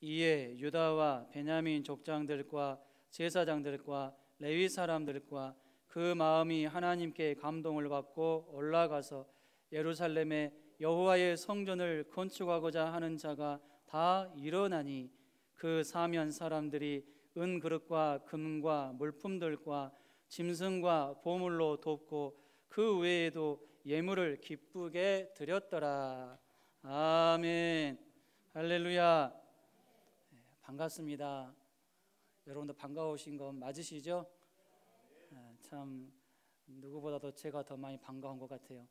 이에 유다와 베냐민 족장들과 제사장들과 레위 사람들과 그 마음이 하나님께 감동을 받고 올라가서 예루살렘에 여호와의 성전을 건축하고자 하는 자가 다 일어나니 그 사면 사람들이 은 그릇과 금과 물품들과 짐승과 보물로 돕고 그 외에도 예물을 기쁘게 드렸더라. 아멘. 할렐루야. 반갑습니다. 여러분들 반가우신 거 맞으시죠? 참 누구보다도 제가 더 많이 반가운 것 같아요.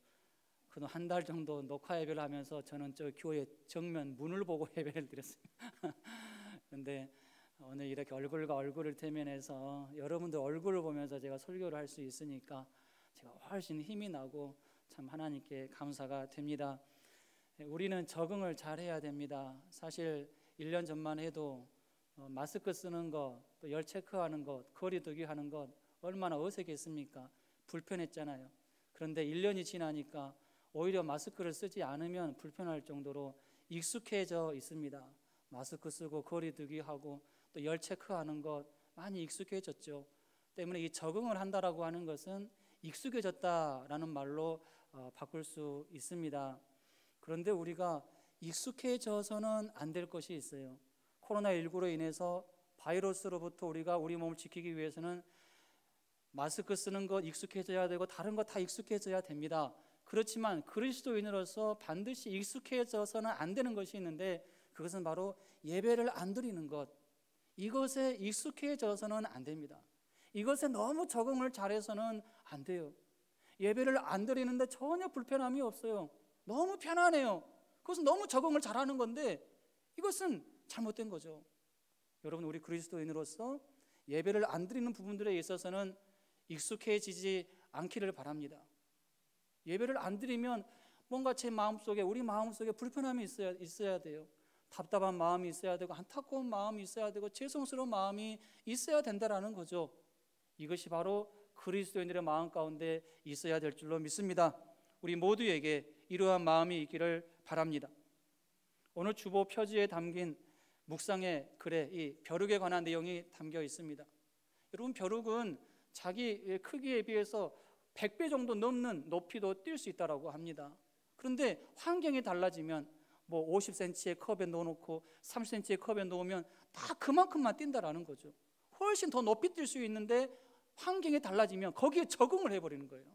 그동안 한 달 정도 녹화 예배를 하면서 저는 저 교회 정면 문을 보고 예배를 드렸습니다. 그런데 오늘 이렇게 얼굴과 얼굴을 대면해서 여러분들 얼굴을 보면서 제가 설교를 할 수 있으니까 제가 훨씬 힘이 나고 참 하나님께 감사가 됩니다. 우리는 적응을 잘 해야 됩니다. 사실 1년 전만 해도 마스크 쓰는 것, 또 열 체크하는 것, 거리 두기 하는 것 얼마나 어색했습니까? 불편했잖아요. 그런데 1년이 지나니까 오히려 마스크를 쓰지 않으면 불편할 정도로 익숙해져 있습니다. 마스크 쓰고 거리 두기 하고 또 열 체크하는 것 많이 익숙해졌죠. 때문에 이 적응을 한다라고 하는 것은 익숙해졌다라는 말로 바꿀 수 있습니다. 그런데 우리가 익숙해져서는 안 될 것이 있어요. 코로나19로 인해서 바이러스로부터 우리가 우리 몸을 지키기 위해서는 마스크 쓰는 것 익숙해져야 되고 다른 것 다 익숙해져야 됩니다. 그렇지만 그리스도인으로서 반드시 익숙해져서는 안 되는 것이 있는데 그것은 바로 예배를 안 드리는 것. 이것에 익숙해져서는 안 됩니다. 이것에 너무 적응을 잘해서는 안 돼요. 예배를 안 드리는데 전혀 불편함이 없어요. 너무 편안해요. 그것은 너무 적응을 잘하는 건데 이것은 잘못된 거죠. 여러분, 우리 그리스도인으로서 예배를 안 드리는 부분들에 있어서는 익숙해지지 않기를 바랍니다. 예배를 안 드리면 뭔가 제 마음속에, 우리 마음속에 불편함이 있어야 돼요. 답답한 마음이 있어야 되고 안타까운 마음이 있어야 되고 죄송스러운 마음이 있어야 된다라는 거죠. 이것이 바로 그리스도인들의 마음 가운데 있어야 될 줄로 믿습니다. 우리 모두에게 이러한 마음이 있기를 바랍니다. 오늘 주보 표지에 담긴 묵상의 글에 이 벼룩에 관한 내용이 담겨 있습니다. 여러분, 벼룩은 자기 크기에 비해서 100배 정도 넘는 높이도 뛸 수 있다고 합니다. 그런데 환경이 달라지면 뭐 50cm의 컵에 넣어놓고 30cm의 컵에 넣으면 다 그만큼만 뛴다라는 거죠. 훨씬 더 높이 뛸 수 있는데 환경이 달라지면 거기에 적응을 해버리는 거예요.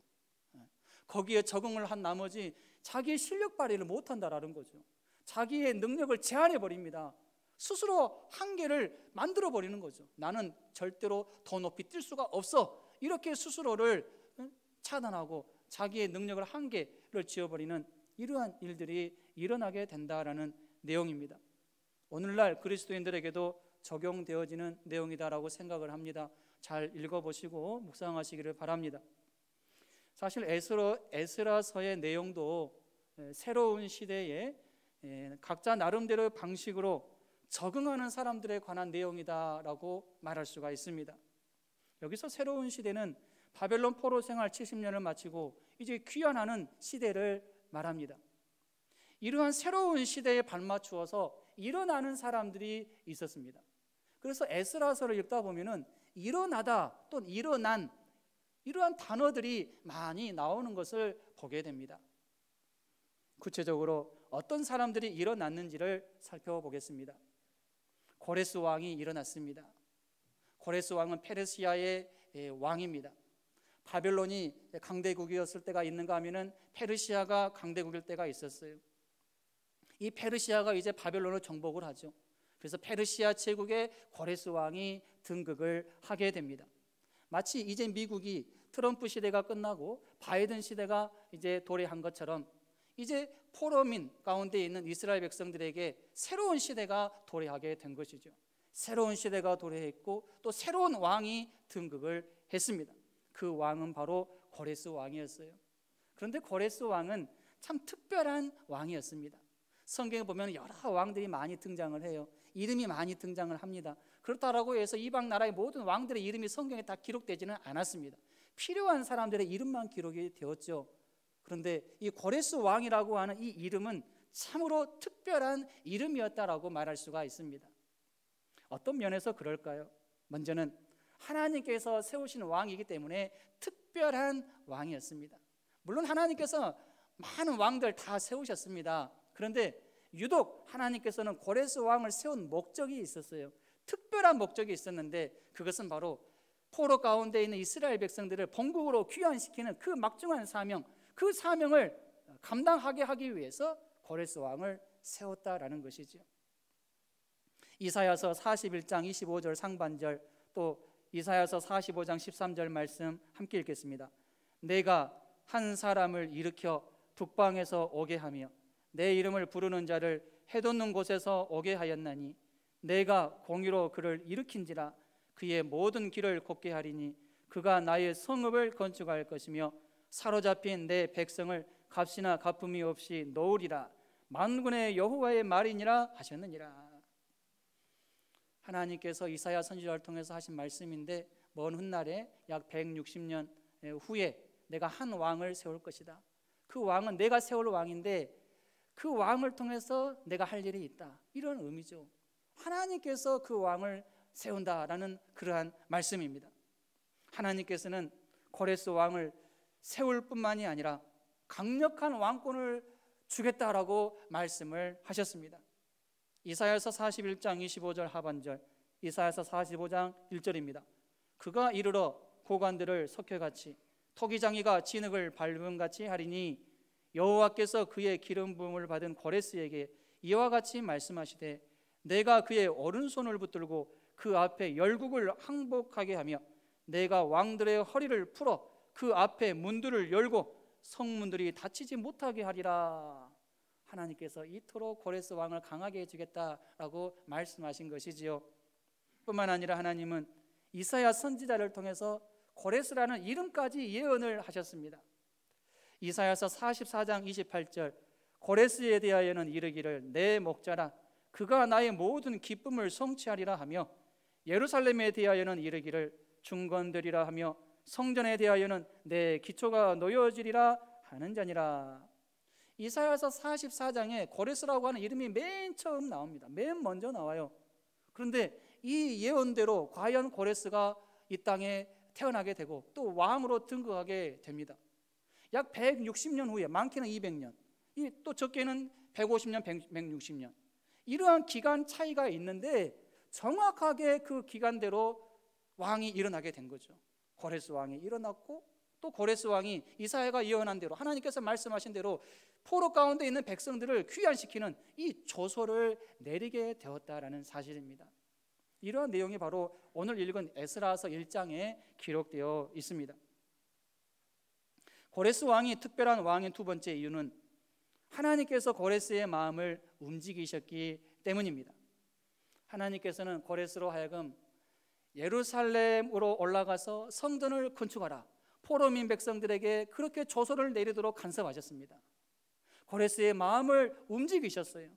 거기에 적응을 한 나머지 자기의 실력 발휘를 못한다라는 거죠. 자기의 능력을 제한해버립니다. 스스로 한계를 만들어버리는 거죠. 나는 절대로 더 높이 뛸 수가 없어. 이렇게 스스로를 차단하고 자기의 능력을 한계를 지어버리는 이러한 일들이 일어나게 된다라는 내용입니다. 오늘날 그리스도인들에게도 적용되어지는 내용이다라고 생각을 합니다. 잘 읽어보시고 묵상하시기를 바랍니다. 사실 에스라서의 내용도 새로운 시대에 각자 나름대로의 방식으로 적응하는 사람들에 관한 내용이다라고 말할 수가 있습니다. 여기서 새로운 시대는 바벨론 포로 생활 70년을 마치고 이제 귀환하는 시대를 말합니다. 이러한 새로운 시대에 발맞추어서 일어나는 사람들이 있었습니다. 그래서 에스라서를 읽다 보면은 일어나다 또는 일어난 이러한 단어들이 많이 나오는 것을 보게 됩니다. 구체적으로 어떤 사람들이 일어났는지를 살펴보겠습니다. 고레스 왕이 일어났습니다. 고레스 왕은 페르시아의 왕입니다. 바벨론이 강대국이었을 때가 있는가 하면은 페르시아가 강대국일 때가 있었어요. 이 페르시아가 이제 바벨론을 정복을 하죠. 그래서 페르시아 제국의 고레스 왕이 등극을 하게 됩니다. 마치 이제 미국이 트럼프 시대가 끝나고 바이든 시대가 이제 도래한 것처럼 이제 포로민 가운데 있는 이스라엘 백성들에게 새로운 시대가 도래하게 된 것이죠. 새로운 시대가 도래했고 또 새로운 왕이 등극을 했습니다. 그 왕은 바로 고레스 왕이었어요. 그런데 고레스 왕은 참 특별한 왕이었습니다. 성경에 보면 여러 왕들이 많이 등장을 해요. 이름이 많이 등장을 합니다. 그렇다고 해서 이방 나라의 모든 왕들의 이름이 성경에 다 기록되지는 않았습니다. 필요한 사람들의 이름만 기록이 되었죠. 그런데 이 고레스 왕이라고 하는 이 이름은 참으로 특별한 이름이었다라고 말할 수가 있습니다. 어떤 면에서 그럴까요? 먼저는 하나님께서 세우신 왕이기 때문에 특별한 왕이었습니다. 물론 하나님께서 많은 왕들 다 세우셨습니다. 그런데 유독 하나님께서는 고레스 왕을 세운 목적이 있었어요. 특별한 목적이 있었는데 그것은 바로 포로 가운데 있는 이스라엘 백성들을 본국으로 귀환시키는 그 막중한 사명, 그 사명을 감당하게 하기 위해서 고레스 왕을 세웠다라는 것이죠. 이사야서 41장 25절 상반절, 또 이사야서 45장 13절 말씀 함께 읽겠습니다. 내가 한 사람을 일으켜 북방에서 오게 하며 내 이름을 부르는 자를 해돋는 곳에서 오게 하였나니 내가 공의로 그를 일으킨지라. 그의 모든 길을 곱게 하리니 그가 나의 성읍을 건축할 것이며 사로잡힌 내 백성을 값이나 갚음이 없이 놓으리라. 만군의 여호와의 말이니라 하셨느니라. 하나님께서 이사야 선지자를 통해서 하신 말씀인데, 먼 훗날에 약 160년 후에 내가 한 왕을 세울 것이다. 그 왕은 내가 세울 왕인데 그 왕을 통해서 내가 할 일이 있다, 이런 의미죠. 하나님께서 그 왕을 세운다라는 그러한 말씀입니다. 하나님께서는 고레스 왕을 세울 뿐만이 아니라 강력한 왕권을 주겠다라고 말씀을 하셨습니다. 이사야서 41장 25절 하반절, 이사야서 45장 1절입니다. 그가 이르러 고관들을 석회같이 토기장이가 진흙을 밟음같이 하리니 여호와께서 그의 기름 부음을 받은 고레스에게 이와 같이 말씀하시되 내가 그의 오른손을 붙들고 그 앞에 열국을 항복하게 하며 내가 왕들의 허리를 풀어 그 앞에 문들을 열고 성문들이 닫히지 못하게 하리라. 하나님께서 이토록 고레스 왕을 강하게 해주겠다라고 말씀하신 것이지요. 뿐만 아니라 하나님은 이사야 선지자를 통해서 고레스라는 이름까지 예언을 하셨습니다. 이사야서 44장 28절, 고레스에 대하여는 이르기를 내 목자라 그가 나의 모든 기쁨을 성취하리라 하며, 예루살렘에 대하여는 이르기를 중건되리라 하며, 성전에 대하여는 내 기초가 놓여지리라 하는 자니라. 이사야서 44장에 고레스라고 하는 이름이 맨 처음 나옵니다. 맨 먼저 나와요. 그런데 이 예언대로 과연 고레스가 이 땅에 태어나게 되고 또 왕으로 등극하게 됩니다. 약 160년 후에, 많게는 200년, 또 적게는 150년, 160년, 이러한 기간 차이가 있는데 정확하게 그 기간대로 왕이 일어나게 된 거죠. 고레스 왕이 일어났고 또 고레스 왕이 이사야가 예언한 대로, 하나님께서 말씀하신 대로 포로 가운데 있는 백성들을 귀환시키는 이 조서를 내리게 되었다라는 사실입니다. 이러한 내용이 바로 오늘 읽은 에스라서 1장에 기록되어 있습니다. 고레스 왕이 특별한 왕인 두 번째 이유는 하나님께서 고레스의 마음을 움직이셨기 때문입니다. 하나님께서는 고레스로 하여금 예루살렘으로 올라가서 성전을 건축하라, 포로민 백성들에게 그렇게 조서를 내리도록 간섭하셨습니다. 고레스의 마음을 움직이셨어요.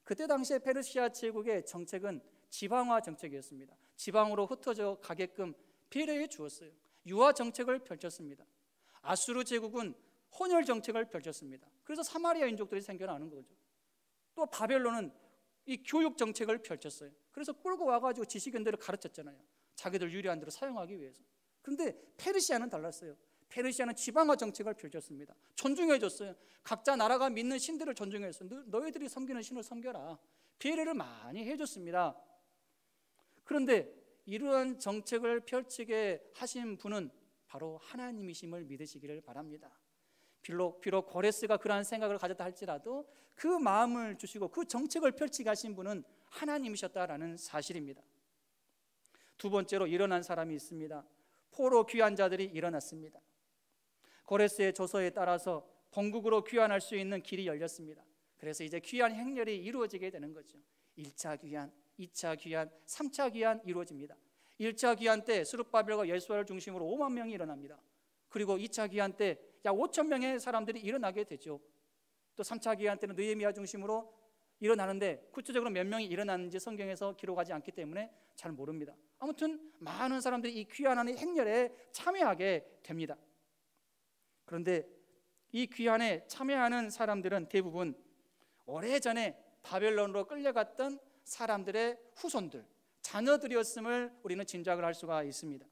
그때 당시에 페르시아 제국의 정책은 지방화 정책이었습니다. 지방으로 흩어져 가게끔 배려해 주었어요. 유화 정책을 펼쳤습니다. 아수르 제국은 혼혈 정책을 펼쳤습니다. 그래서 사마리아 인족들이 생겨나는 거죠. 또 바벨론은 이 교육 정책을 펼쳤어요. 그래서 끌고 와가지고 지식인들을 가르쳤잖아요. 자기들 유리한 대로 사용하기 위해서. 그런데 페르시아는 달랐어요. 페르시아는 지방화 정책을 펼쳤습니다. 존중해줬어요. 각자 나라가 믿는 신들을 존중했어요. 너희들이 섬기는 신을 섬겨라. 배려를 많이 해줬습니다. 그런데 이러한 정책을 펼치게 하신 분은 바로 하나님이심을 믿으시기를 바랍니다. 비록 고레스가 그러한 생각을 가졌다 할지라도 그 마음을 주시고 그 정책을 펼치게 하신 분은 하나님이셨다라는 사실입니다. 두 번째로 일어난 사람이 있습니다. 포로 귀환 자들이 일어났습니다. 고레스의 조서에 따라서 본국으로 귀환할 수 있는 길이 열렸습니다. 그래서 이제 귀환 행렬이 이루어지게 되는 거죠. 1차 귀환, 2차 귀환, 3차 귀환 이루어집니다. 1차 귀환 때 스룹바벨과 예수아를 중심으로 5만 명이 일어납니다. 그리고 2차 귀환 때 약 5천 명의 사람들이 일어나게 되죠. 또 3차 귀환 때는 느헤미야 중심으로 일어나는데 구체적으로 몇 명이 일어났는지 성경에서 기록하지 않기 때문에 잘 모릅니다. 아무튼 많은 사람들이 이 귀환하는 행렬에 참여하게 됩니다. 그런데 이 귀환에 참여하는 사람들은 대부분 오래전에 바벨론으로 끌려갔던 사람들의 후손들, 자녀들이었음을 우리는 짐작을 할 수가 있습니다.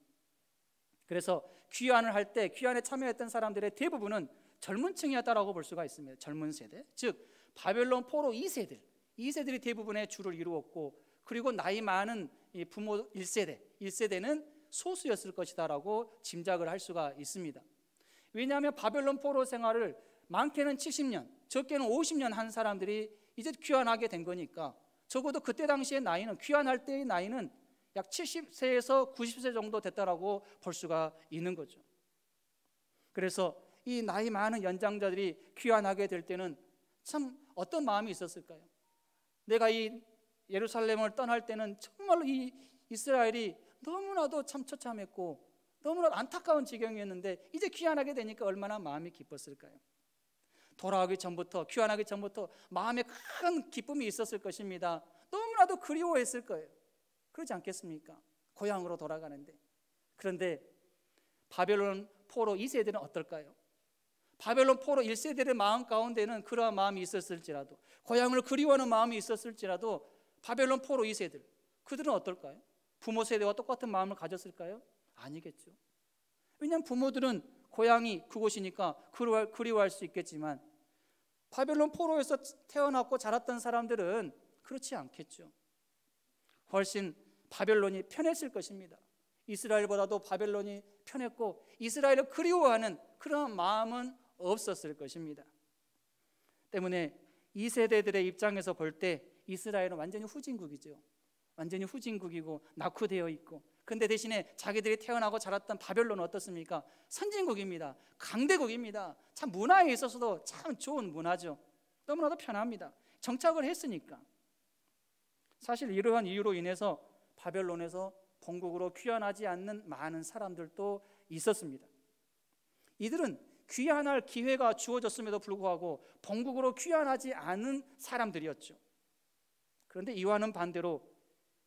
그래서 귀환을 할 때 귀환에 참여했던 사람들의 대부분은 젊은 층이었다라고 볼 수가 있습니다. 젊은 세대, 즉 바벨론 포로 2세들이 대부분의 주를 이루었고, 그리고 나이 많은 이 부모 1세대는 소수였을 것이다라고 짐작을 할 수가 있습니다. 왜냐하면 바벨론 포로 생활을 많게는 70년, 적게는 50년 한 사람들이 이제 귀환하게 된 거니까, 적어도 그때 당시의 나이는, 귀환할 때의 나이는 약 70세에서 90세 정도 됐다라고 볼 수가 있는 거죠. 그래서 이 나이 많은 연장자들이 귀환하게 될 때는 참 어떤 마음이 있었을까요? 내가 이 예루살렘을 떠날 때는 정말로 이 이스라엘이 너무나도 참 처참했고 너무나도 안타까운 지경이었는데, 이제 귀환하게 되니까 얼마나 마음이 기뻤을까요? 돌아오기 전부터, 귀환하기 전부터 마음에 큰 기쁨이 있었을 것입니다. 너무나도 그리워했을 거예요. 그러지 않겠습니까? 고향으로 돌아가는데. 그런데 바벨론 포로 2세대는 어떨까요? 바벨론 포로 1세대의 마음 가운데는 그러한 마음이 있었을지라도, 고향을 그리워하는 마음이 있었을지라도, 바벨론 포로 2세들, 그들은 어떨까요? 부모 세대와 똑같은 마음을 가졌을까요? 아니겠죠. 왜냐하면 부모들은 고향이 그곳이니까 그리워할 수 있겠지만, 바벨론 포로에서 태어났고 자랐던 사람들은 그렇지 않겠죠. 훨씬 바벨론이 편했을 것입니다. 이스라엘보다도 바벨론이 편했고 이스라엘을 그리워하는 그런 마음은 없었을 것입니다. 때문에 이 세대들의 입장에서 볼 때 이스라엘은 완전히 후진국이죠. 완전히 후진국이고 낙후되어 있고, 근데 대신에 자기들이 태어나고 자랐던 바벨론은 어떻습니까? 선진국입니다. 강대국입니다. 참 문화에 있어서도 참 좋은 문화죠. 너무나도 편합니다. 정착을 했으니까. 사실 이러한 이유로 인해서 바벨론에서 본국으로 귀환하지 않는 많은 사람들도 있었습니다. 이들은 귀환할 기회가 주어졌음에도 불구하고 본국으로 귀환하지 않은 사람들이었죠. 그런데 이와는 반대로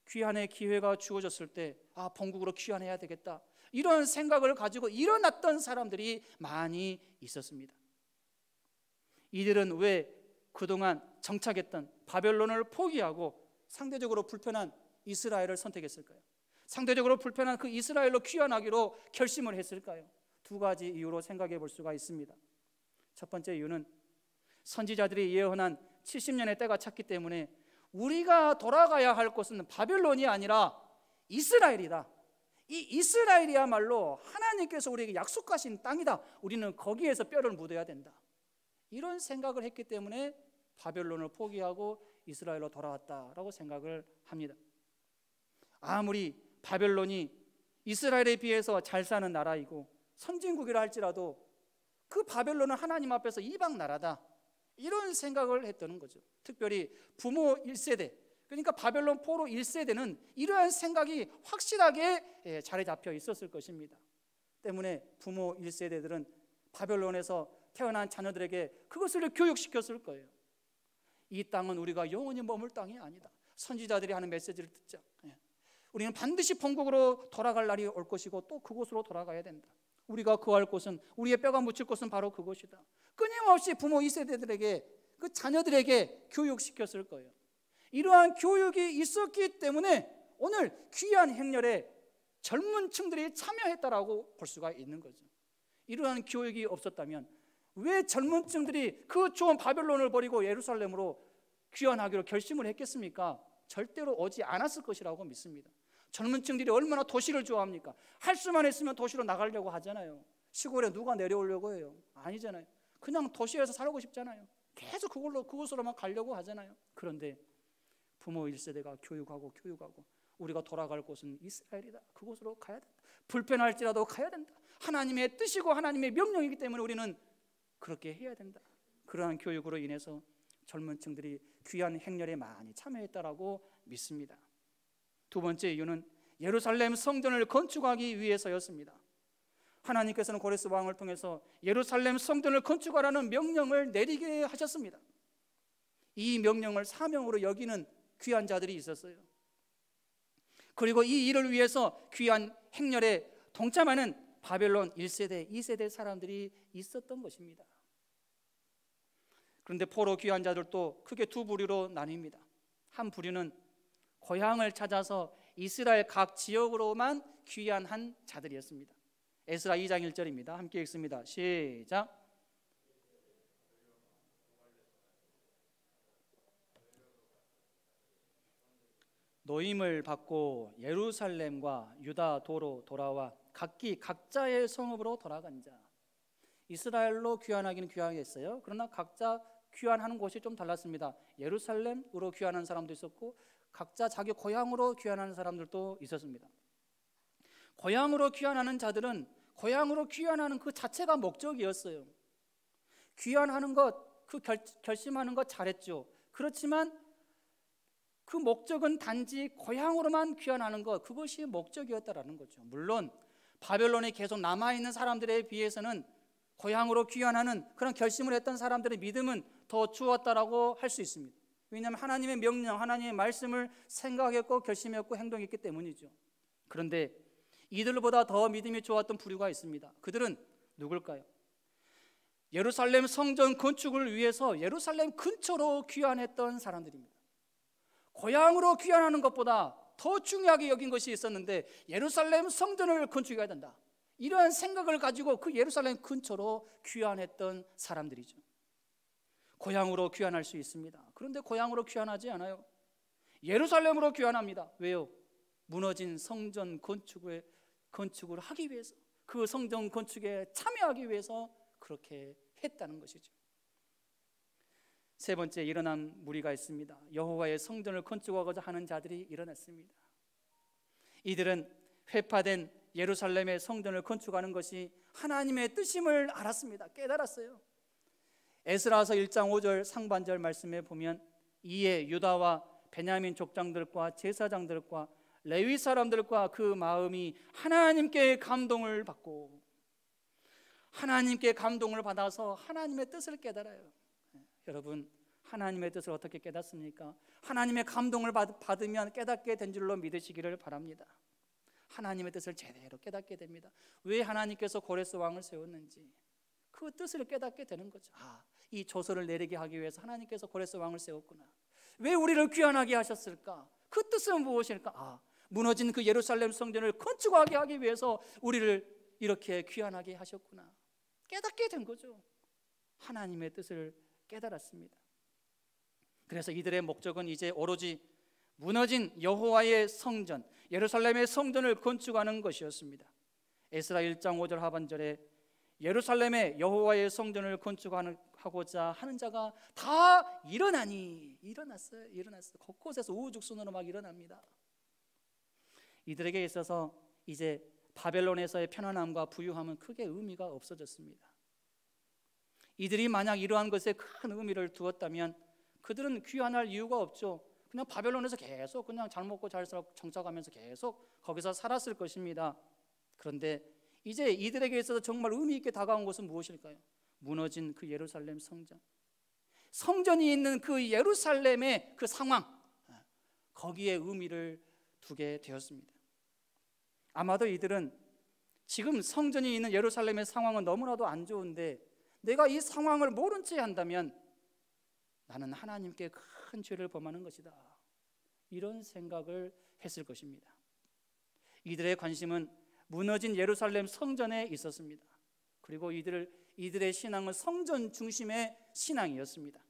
귀환의 기회가 주어졌을 때 본국으로 귀환해야 되겠다, 이런 생각을 가지고 일어났던 사람들이 많이 있었습니다. 이들은 왜 그동안 정착했던 바벨론을 포기하고 상대적으로 불편한 이스라엘을 선택했을까요? 상대적으로 불편한 그 이스라엘로 귀환하기로 결심을 했을까요? 두 가지 이유로 생각해 볼 수가 있습니다. 첫 번째 이유는 선지자들이 예언한 70년의 때가 찼기 때문에 우리가 돌아가야 할 곳은 바벨론이 아니라 이스라엘이다. 이 이스라엘이야말로 하나님께서 우리에게 약속하신 땅이다. 우리는 거기에서 뼈를 묻어야 된다. 이런 생각을 했기 때문에 바벨론을 포기하고 이스라엘로 돌아왔다라고 생각을 합니다. 아무리 바벨론이 이스라엘에 비해서 잘 사는 나라이고 선진국이라 할지라도 그 바벨론은 하나님 앞에서 이방 나라다, 이런 생각을 했다는 거죠. 특별히 부모 1세대, 그러니까 바벨론 포로 1세대는 이러한 생각이 확실하게 자리 잡혀 있었을 것입니다. 때문에 부모 1세대들은 바벨론에서 태어난 자녀들에게 그것을 교육시켰을 거예요. 이 땅은 우리가 영원히 머물 땅이 아니다. 선지자들이 하는 메시지를 듣자. 우리는 반드시 본국으로 돌아갈 날이 올 것이고 또 그곳으로 돌아가야 된다. 우리가 거할 곳은, 우리의 뼈가 묻힐 곳은 바로 그곳이다. 끊임없이 부모 2세대들에게, 그 자녀들에게 교육시켰을 거예요. 이러한 교육이 있었기 때문에 오늘 귀한 행렬에 젊은 층들이 참여했다라고 볼 수가 있는 거죠. 이러한 교육이 없었다면 왜 젊은 층들이 그 좋은 바벨론을 버리고 예루살렘으로 귀환하기로 결심을 했겠습니까? 절대로 오지 않았을 것이라고 믿습니다. 젊은 층들이 얼마나 도시를 좋아합니까? 할 수만 있으면 도시로 나가려고 하잖아요. 시골에 누가 내려오려고 해요? 아니잖아요. 그냥 도시에서 살고 싶잖아요. 계속 그곳으로만 가려고 하잖아요. 그런데 부모 1세대가 교육하고 우리가 돌아갈 곳은 이스라엘이다. 그곳으로 가야 된다. 불편할지라도 가야 된다. 하나님의 뜻이고 하나님의 명령이기 때문에 우리는 그렇게 해야 된다. 그러한 교육으로 인해서 젊은 층들이 귀한 행렬에 많이 참여했다라고 믿습니다. 두 번째 이유는 예루살렘 성전을 건축하기 위해서였습니다. 하나님께서는 고레스 왕을 통해서 예루살렘 성전을 건축하라는 명령을 내리게 하셨습니다. 이 명령을 사명으로 여기는 귀한 자들이 있었어요. 그리고 이 일을 위해서 귀한 행렬에 동참하는 바벨론 1세대, 2세대 사람들이 있었던 것입니다. 그런데 포로 귀한 자들도 크게 두 부류로 나뉩니다. 한 부류는 고향을 찾아서 이스라엘 각 지역으로만 귀환한 자들이었습니다. 에스라 2장 1절입니다. 함께 읽습니다. 시작. 노임을 받고 예루살렘과 유다도로 돌아와 각기 각자의 성읍으로 돌아간 자. 이스라엘로 귀환하기는 귀환했어요. 그러나 각자 귀환하는 곳이 좀 달랐습니다. 예루살렘으로 귀환하는 사람도 있었고 각자 자기 고향으로 귀환하는 사람들도 있었습니다. 고향으로 귀환하는 자들은 고향으로 귀환하는 그 자체가 목적이었어요. 귀환하는 것, 그 결심하는 것 잘했죠. 그렇지만 그 목적은 단지 고향으로만 귀환하는 것, 그것이 목적이었다라는 거죠. 물론 바벨론에 계속 남아있는 사람들에 비해서는 고향으로 귀환하는 그런 결심을 했던 사람들의 믿음은 더 주었다라고 할 수 있습니다. 왜냐하면 하나님의 명령, 하나님의 말씀을 생각했고 결심했고 행동했기 때문이죠. 그런데 이들보다 더 믿음이 좋았던 부류가 있습니다. 그들은 누굴까요? 예루살렘 성전 건축을 위해서 예루살렘 근처로 귀환했던 사람들입니다. 고향으로 귀환하는 것보다 더 중요하게 여긴 것이 있었는데 예루살렘 성전을 건축해야 된다, 이러한 생각을 가지고 그 예루살렘 근처로 귀환했던 사람들이죠. 고향으로 귀환할 수 있습니다. 그런데 고향으로 귀환하지 않아요. 예루살렘으로 귀환합니다. 왜요? 무너진 성전 건축을 하기 위해서, 그 성전 건축에 참여하기 위해서 그렇게 했다는 것이죠. 세 번째, 일어난 무리가 있습니다. 여호와의 성전을 건축하고자 하는 자들이 일어났습니다. 이들은 회파된 예루살렘의 성전을 건축하는 것이 하나님의 뜻임을 알았습니다. 깨달았어요. 에스라서 1장 5절 상반절 말씀에 보면 이에 유다와 베냐민 족장들과 제사장들과 레위 사람들과 그 마음이 하나님께 감동을 받고, 하나님께 감동을 받아서 하나님의 뜻을 깨달아요. 여러분, 하나님의 뜻을 어떻게 깨닫습니까? 하나님의 감동을 받으면 깨닫게 된 줄로 믿으시기를 바랍니다. 하나님의 뜻을 제대로 깨닫게 됩니다. 왜 하나님께서 고레스 왕을 세웠는지 그 뜻을 깨닫게 되는 거죠. 이 조서를 내리게 하기 위해서 하나님께서 고레스 왕을 세웠구나. 왜 우리를 귀환하게 하셨을까? 그 뜻은 무엇일까? 무너진 그 예루살렘 성전을 건축하게 하기 위해서 우리를 이렇게 귀환하게 하셨구나. 깨닫게 된 거죠. 하나님의 뜻을 깨달았습니다. 그래서 이들의 목적은 이제 오로지 무너진 여호와의 성전, 예루살렘의 성전을 건축하는 것이었습니다. 에스라 1장 5절 하반절에 예루살렘의 여호와의 성전을 건축하고자 하는 자가 다 일어났어요. 곳곳에서 우후죽순으로 막 일어납니다. 이들에게 있어서 이제 바벨론에서의 편안함과 부유함은 크게 의미가 없어졌습니다. 이들이 만약 이러한 것에 큰 의미를 두었다면 그들은 귀환할 이유가 없죠. 그냥 바벨론에서 계속 그냥 잘 먹고 잘 살고 정착하면서 계속 거기서 살았을 것입니다. 그런데 이제 이들에게 있어서 정말 의미 있게 다가온 것은 무엇일까요? 무너진 그 예루살렘 성전, 성전이 있는 그 예루살렘의 그 상황, 거기에 의미를 두게 되었습니다. 아마도 이들은 지금 성전이 있는 예루살렘의 상황은 너무나도 안 좋은데 내가 이 상황을 모른 채 한다면 나는 하나님께 큰 죄를 범하는 것이다, 이런 생각을 했을 것입니다. 이들의 관심은 무너진 예루살렘 성전에 있었습니다. 그리고 이들의 신앙은 성전 중심의 신앙이었습니다.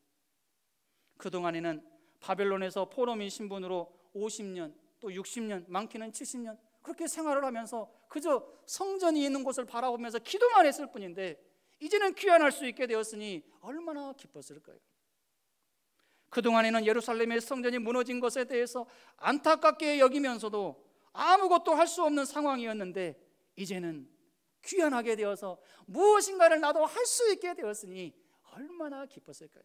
그동안에는 바벨론에서 포로민 신분으로 50년 또 60년, 많게는 70년 그렇게 생활을 하면서 그저 성전이 있는 곳을 바라보면서 기도만 했을 뿐인데 이제는 귀환할 수 있게 되었으니 얼마나 기뻤을까요? 그동안에는 예루살렘의 성전이 무너진 것에 대해서 안타깝게 여기면서도 아무것도 할 수 없는 상황이었는데 이제는 귀환하게 되어서 무엇인가를 나도 할 수 있게 되었으니 얼마나 기뻤을까요?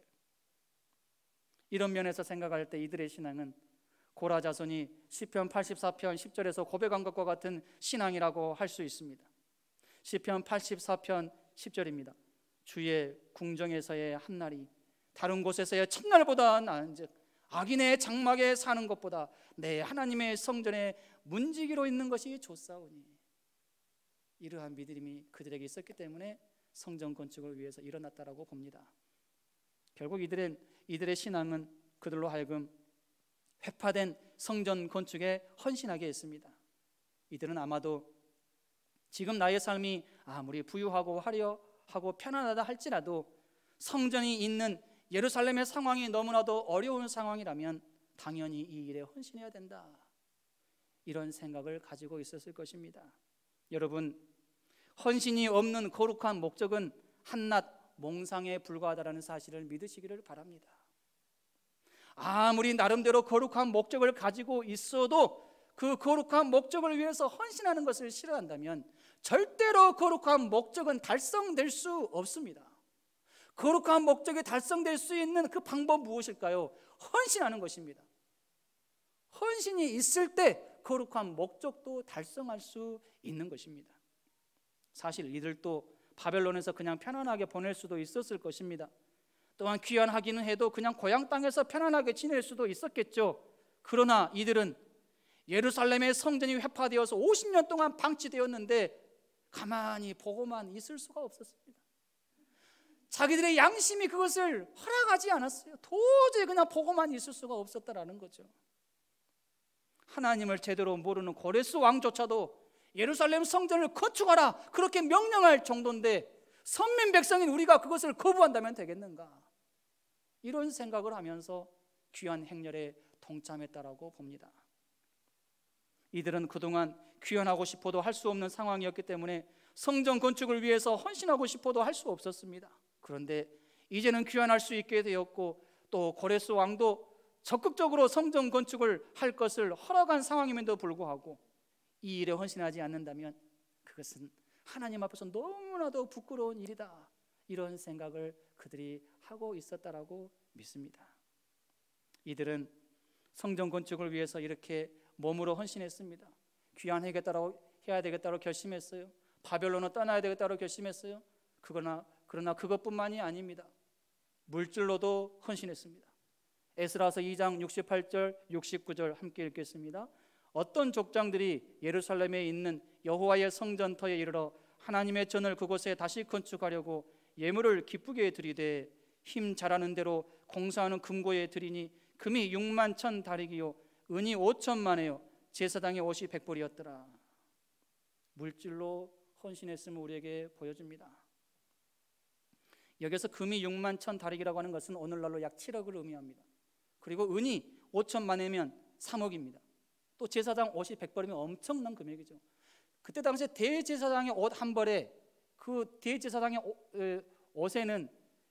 이런 면에서 생각할 때 이들의 신앙은 고라 자손이 시편 84편 10절에서 고백한 것과 같은 신앙이라고 할 수 있습니다. 시편 84편 10절입니다. 주의 궁정에서의 한날이 다른 곳에서의 첫날보다 나은즉 악인의 장막에 사는 것보다 내 하나님의 성전에 문지기로 있는 것이 좋사오니. 이러한 믿음이 그들에게 있었기 때문에 성전 건축을 위해서 일어났다라고 봅니다. 결국 이들의 신앙은 그들로 하여금 회파된 성전 건축에 헌신하게 했습니다. 이들은 아마도 지금 나의 삶이 아무리 부유하고 화려하고 편안하다 할지라도 성전이 있는 예루살렘의 상황이 너무나도 어려운 상황이라면 당연히 이 일에 헌신해야 된다, 이런 생각을 가지고 있었을 것입니다. 여러분, 헌신이 없는 거룩한 목적은 한낱 몽상에 불과하다는 사실을 믿으시기를 바랍니다. 아무리 나름대로 거룩한 목적을 가지고 있어도 그 거룩한 목적을 위해서 헌신하는 것을 싫어한다면 절대로 거룩한 목적은 달성될 수 없습니다. 거룩한 목적이 달성될 수 있는 그 방법 무엇일까요? 헌신하는 것입니다. 헌신이 있을 때 거룩한 목적도 달성할 수 있는 것입니다. 사실 이들도 바벨론에서 그냥 편안하게 보낼 수도 있었을 것입니다. 또한 귀환하기는 해도 그냥 고향 땅에서 편안하게 지낼 수도 있었겠죠. 그러나 이들은 예루살렘의 성전이 회파되어서 50년 동안 방치되었는데 가만히 보고만 있을 수가 없었습니다. 자기들의 양심이 그것을 허락하지 않았어요. 도저히 그냥 보고만 있을 수가 없었다라는 거죠. 하나님을 제대로 모르는 고레스 왕조차도 예루살렘 성전을 건축하라 그렇게 명령할 정도인데 선민 백성인 우리가 그것을 거부한다면 되겠는가, 이런 생각을 하면서 귀환 행렬에 동참했다라고 봅니다. 이들은 그동안 귀환하고 싶어도 할 수 없는 상황이었기 때문에 성전 건축을 위해서 헌신하고 싶어도 할 수 없었습니다. 그런데 이제는 귀환할 수 있게 되었고 또 고레스 왕도 적극적으로 성전 건축을 할 것을 허락한 상황임에도 불구하고 이 일에 헌신하지 않는다면 그것은 하나님 앞에서 너무나도 부끄러운 일이다, 이런 생각을 그들이 하고 있었다라고 믿습니다. 이들은 성전 건축을 위해서 이렇게 몸으로 헌신했습니다. 귀환해야 되겠다고 결심했어요. 바벨론을 떠나야 되겠다고 결심했어요. 그러나 그것뿐만이 아닙니다. 물질로도 헌신했습니다. 에스라서 2장 68절 69절 함께 읽겠습니다. 어떤 족장들이 예루살렘에 있는 여호와의 성전터에 이르러 하나님의 전을 그곳에 다시 건축하려고 예물을 기쁘게 드리되 힘 잘하는 대로 공사하는 금고에 드리니 금이 6만 1,000 다리기요 은이 5천만에요 제사장의 옷이 100벌이었더라. 물질로 헌신했음을 우리에게 보여줍니다. 여기서 금이 6만 1,000 다리기라고 하는 것은 오늘날로 약 7억을 의미합니다. 그리고 은이 5천만이면 3억입니다. 또 제사장 옷이 100벌이면 엄청난 금액이죠. 그때 당시에 대제사장의 옷 한 벌에 그 대제사장의 옷에는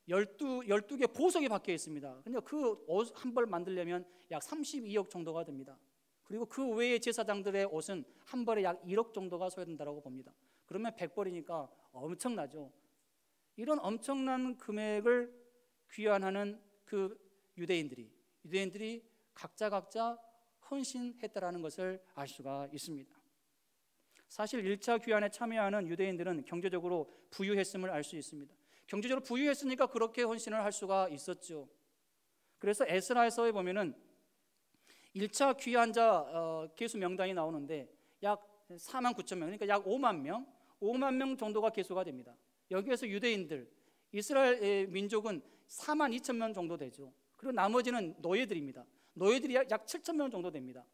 12개 보석이 박혀 있습니다. 그러니까 그 옷 한 벌 만들려면 약 32억 정도가 됩니다. 그리고 그 외의 제사장들의 옷은 한 벌에 약 1억 정도가 소요된다고 봅니다. 그러면 100벌이니까 엄청나죠. 이런 엄청난 금액을 귀환하는 그 유대인들이 각자 헌신했다라는 것을 알 수가 있습니다. 사실 1차 귀환에 참여하는 유대인들은 경제적으로 부유했음을 알 수 있습니다. 경제적으로 부유했으니까 그렇게 헌신을 할 수가 있었죠. 그래서 에스라에서에 보면은 1차 귀환자 계수 명단이 나오는데 약 4만 9천 명, 그러니까 약 5만 명 정도가 계수가 됩니다. 여기에서 유대인들, 이스라엘 민족은 4만 2천 명 정도 되죠. 그리고 나머지는 노예들입니다. 노예들이 약 7천 명 정도 됩니다.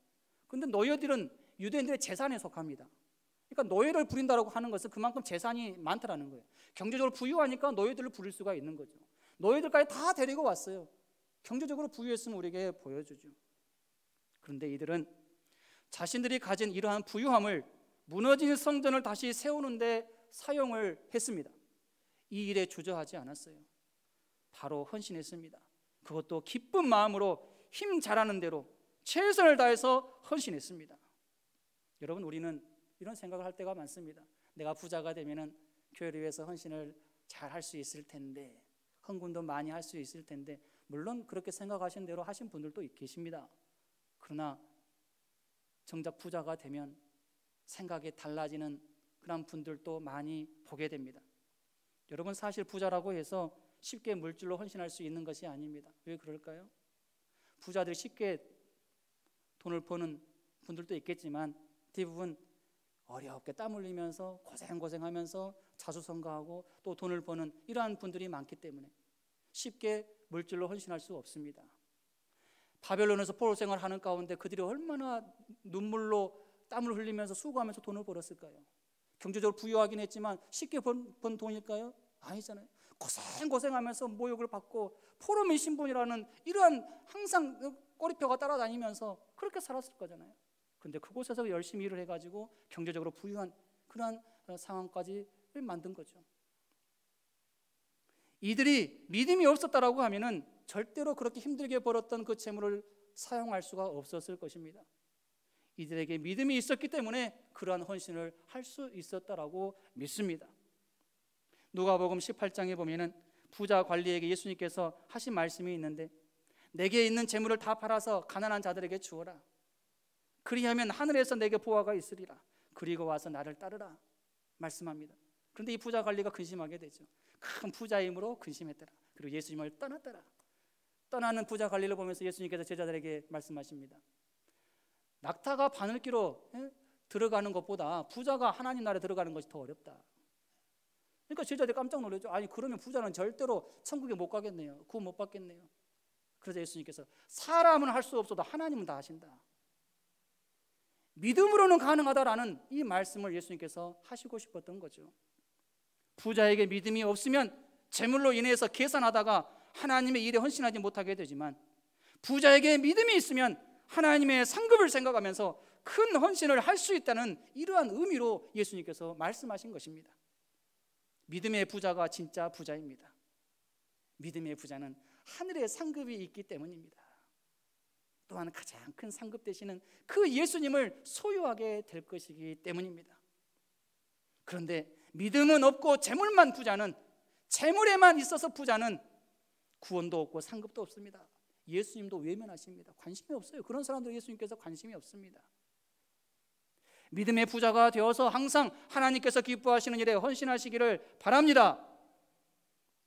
그런데 노예들은 유대인들의 재산에 속합니다. 그러니까 노예를 부린다고 하는 것은 그만큼 재산이 많다라는 거예요. 경제적으로 부유하니까 노예들을 부릴 수가 있는 거죠. 노예들까지 다 데리고 왔어요. 경제적으로 부유했음을 우리에게 보여주죠. 그런데 이들은 자신들이 가진 이러한 부유함을 무너진 성전을 다시 세우는데 사용을 했습니다. 이 일에 주저하지 않았어요. 바로 헌신했습니다. 그것도 기쁜 마음으로 힘 잘하는 대로 최선을 다해서 헌신했습니다. 여러분, 우리는 이런 생각을 할 때가 많습니다. 내가 부자가 되면은 교회를 위해서 헌신을 잘 할 수 있을 텐데, 헌금도 많이 할 수 있을 텐데, 물론 그렇게 생각하신 대로 하신 분들도 계십니다. 그러나 정작 부자가 되면 생각이 달라지는 그런 분들도 많이 보게 됩니다. 여러분, 사실 부자라고 해서 쉽게 물질로 헌신할 수 있는 것이 아닙니다. 왜 그럴까요? 부자들이 쉽게 돈을 버는 분들도 있겠지만 대부분 어렵게 땀 흘리면서 고생하면서 자수성가하고 또 돈을 버는 이러한 분들이 많기 때문에 쉽게 물질로 헌신할 수 없습니다. 바벨론에서 포로 생활하는 가운데 그들이 얼마나 눈물로 땀을 흘리면서 수고하면서 돈을 벌었을까요? 경제적으로 부유하긴 했지만 쉽게 번 돈일까요? 아니잖아요. 고생하면서 모욕을 받고 포로민 신분이라는 이러한 항상 꼬리표가 따라다니면서 그렇게 살았을 거잖아요. 그런데 그곳에서 열심히 일을 해가지고 경제적으로 부유한 그러한 상황까지 만든 거죠. 이들이 믿음이 없었다라고 하면은 절대로 그렇게 힘들게 벌었던 그 재물을 사용할 수가 없었을 것입니다. 이들에게 믿음이 있었기 때문에 그러한 헌신을 할 수 있었다라고 믿습니다. 누가복음 18장에 보면은 부자 관리에게 예수님께서 하신 말씀이 있는데, 내게 있는 재물을 다 팔아서 가난한 자들에게 주어라. 그리하면 하늘에서 내게 보화가 있으리라. 그리고 와서 나를 따르라 말씀합니다. 그런데 이 부자 관리가 근심하게 되죠. 큰 부자임으로 근심했더라. 그리고 예수님을 떠났더라. 떠나는 부자 관리를 보면서 예수님께서 제자들에게 말씀하십니다. 낙타가 바늘기로 들어가는 것보다 부자가 하나님 나라에 들어가는 것이 더 어렵다. 그러니까 제자들이 깜짝 놀라죠. 아니 그러면 부자는 절대로 천국에 못 가겠네요. 구원 못 받겠네요. 그래서 예수님께서 사람은 할 수 없어도 하나님은 다 하신다. 믿음으로는 가능하다라는 이 말씀을 예수님께서 하시고 싶었던 거죠. 부자에게 믿음이 없으면 재물로 인해서 계산하다가 하나님의 일에 헌신하지 못하게 되지만, 부자에게 믿음이 있으면 하나님의 상급을 생각하면서 큰 헌신을 할 수 있다는 이러한 의미로 예수님께서 말씀하신 것입니다. 믿음의 부자가 진짜 부자입니다. 믿음의 부자는 하늘의 상급이 있기 때문입니다. 또한 가장 큰 상급 되시는 그 예수님을 소유하게 될 것이기 때문입니다. 그런데 믿음은 없고 재물만 부자는, 재물에만 있어서 부자는 구원도 없고 상급도 없습니다. 예수님도 외면하십니다. 관심이 없어요. 그런 사람들 예수님께서 관심이 없습니다. 믿음의 부자가 되어서 항상 하나님께서 기뻐하시는 일에 헌신하시기를 바랍니다.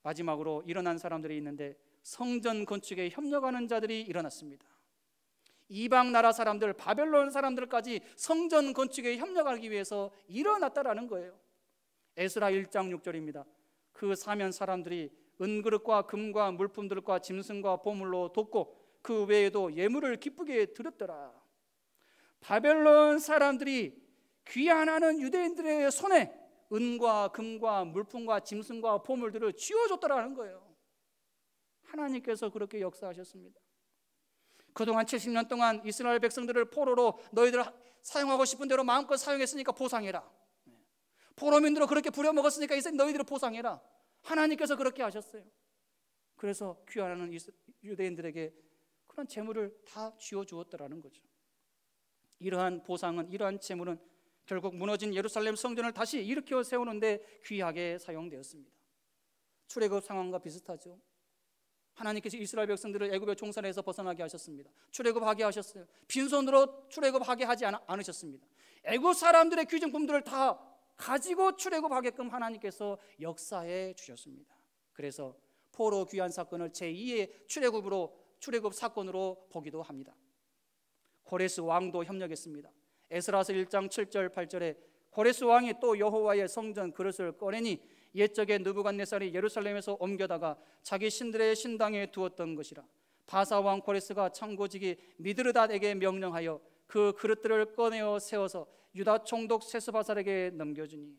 마지막으로 일어난 사람들이 있는데, 성전 건축에 협력하는 자들이 일어났습니다. 이방 나라 사람들, 바벨론 사람들까지 성전 건축에 협력하기 위해서 일어났다라는 거예요. 에스라 1장 6절입니다. 그 사면 사람들이 은그릇과 금과 물품들과 짐승과 보물로 돕고 그 외에도 예물을 기쁘게 드렸더라. 바벨론 사람들이 귀환하는 유대인들의 손에 은과 금과 물품과 짐승과 보물들을 쥐어줬더라는 거예요. 하나님께서 그렇게 역사하셨습니다. 그동안 70년 동안 이스라엘 백성들을 포로로 너희들 사용하고 싶은 대로 마음껏 사용했으니까 보상해라. 포로민들로 그렇게 부려먹었으니까 이제 너희들을 보상해라. 하나님께서 그렇게 하셨어요. 그래서 귀환하는 유대인들에게 그런 재물을 다 쥐어주었더라는 거죠. 이러한 보상은, 이러한 재물은 결국 무너진 예루살렘 성전을 다시 일으켜 세우는데 귀하게 사용되었습니다. 출애굽 상황과 비슷하죠. 하나님께서 이스라엘 백성들을 애굽의 종살에서 벗어나게 하셨습니다. 출애굽하게 하셨어요. 빈손으로 출애굽하게 하지 않으셨습니다. 애굽 사람들의 귀중품들을 다 가지고 출애굽하게끔 하나님께서 역사해 주셨습니다. 그래서 포로 귀환 사건을 제2의 출애굽 사건으로 보기도 합니다. 고레스 왕도 협력했습니다. 에스라서 1장 7절 8절에 고레스 왕이 또 여호와의 성전 그릇을 꺼내니 옛적에 느부갓네살이 예루살렘에서 옮겨다가 자기 신들의 신당에 두었던 것이라. 바사 왕 고레스가 창고지기 미드르닷에게 명령하여 그 그릇들을 꺼내어 세워서 유다 총독 세스바살에게 넘겨주니,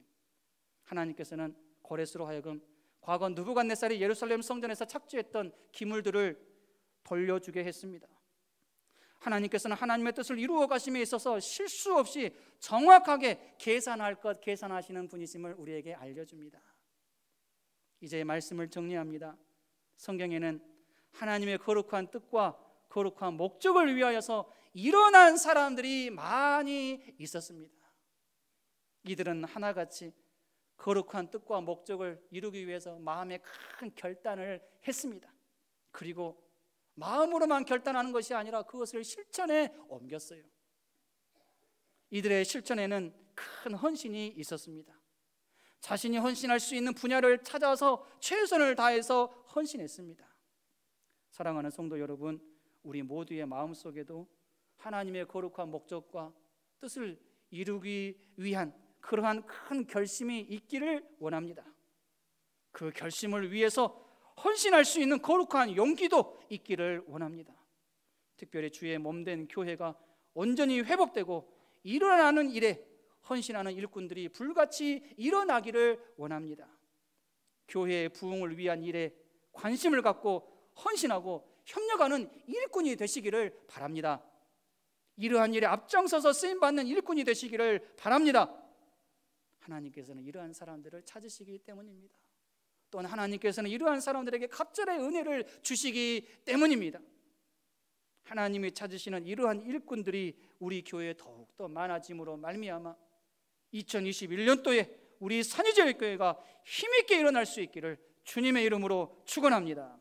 하나님께서는 고레스로 하여금 과거 느부갓네살이 예루살렘 성전에서 착취했던 기물들을 돌려주게 했습니다. 하나님께서는 하나님의 뜻을 이루어 가심에 있어서 실수 없이 정확하게 계산할 것 계산하시는 분이심을 우리에게 알려줍니다. 이제 말씀을 정리합니다. 성경에는 하나님의 거룩한 뜻과 거룩한 목적을 위하여서 일어난 사람들이 많이 있었습니다. 이들은 하나같이 거룩한 뜻과 목적을 이루기 위해서 마음에 큰 결단을 했습니다. 그리고 마음으로만 결단하는 것이 아니라 그것을 실천에 옮겼어요. 이들의 실천에는 큰 헌신이 있었습니다. 자신이 헌신할 수 있는 분야를 찾아서 최선을 다해서 헌신했습니다. 사랑하는 성도 여러분, 우리 모두의 마음속에도 하나님의 거룩한 목적과 뜻을 이루기 위한 그러한 큰 결심이 있기를 원합니다. 그 결심을 위해서 헌신할 수 있는 거룩한 용기도 있기를 원합니다. 특별히 주의 몸된 교회가 온전히 회복되고 일어나는 일에 헌신하는 일꾼들이 불같이 일어나기를 원합니다. 교회의 부흥을 위한 일에 관심을 갖고 헌신하고 협력하는 일꾼이 되시기를 바랍니다. 이러한 일에 앞장서서 쓰임받는 일꾼이 되시기를 바랍니다. 하나님께서는 이러한 사람들을 찾으시기 때문입니다. 또한 하나님께서는 이러한 사람들에게 갑절의 은혜를 주시기 때문입니다. 하나님이 찾으시는 이러한 일꾼들이 우리 교회에 더욱더 많아짐으로 말미암아 2021년도에 우리 산유제일교회가 힘있게 일어날 수 있기를 주님의 이름으로 축원합니다.